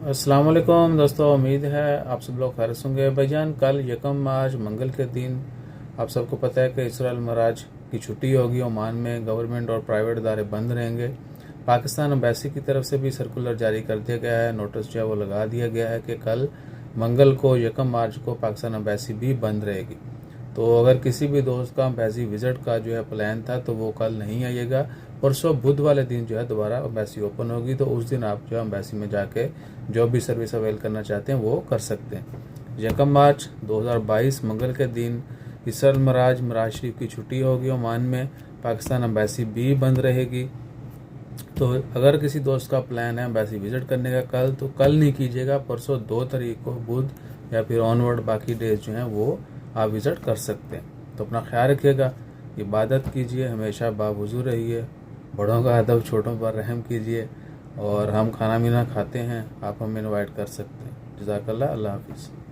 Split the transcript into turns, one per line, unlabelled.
अस्सलाम वालेकुम दोस्तों, उम्मीद है आप सब लोग खैरियत होंगे। भाईजान, कल यकम मार्च मंगल के दिन आप सबको पता है कि इसराइल मराज की छुट्टी होगी। ओमान में गवर्नमेंट और प्राइवेट इदारे बंद रहेंगे। पाकिस्तान एम्बेसी की तरफ से भी सर्कुलर जारी कर दिया गया है, नोटिस जो है वो लगा दिया गया है कि कल मंगल को यकम मार्च को पाकिस्तान एम्बेसी भी बंद रहेगी। तो अगर किसी भी दोस्त का एम्बेसी विजिट का जो है प्लान था तो वो कल नहीं आइएगा। परसों बुध वाले दिन जो है दोबारा एम्बेसी ओपन होगी, तो उस दिन आप जो है एम्बेसी में जाके जो भी सर्विस अवेल करना चाहते हैं वो कर सकते हैं। यकम मार्च 2022 मंगल के दिन इसराइल मराज शरीफ की छुट्टी होगी ओमान में। पाकिस्तान एम्बेसी भी बंद रहेगी। तो अगर किसी दोस्त का प्लान है एम्बेसी विजिट करने का कल, तो कल नहीं कीजिएगा, परसों 2 तारीख को बुध या फिर ऑनवर्ड बाकी डेज जो हैं वो आप विजिट कर सकते हैं। तो अपना ख्याल रखिएगा, इबादत कीजिए, हमेशा बावजू रहिए, बड़ों का अदब, छोटों पर रहम कीजिए। और हम खाना पीना खाते हैं, आप हमें इनवाइट कर सकते हैं। जज़ाकल्लाह, अल्लाह हाफिज़।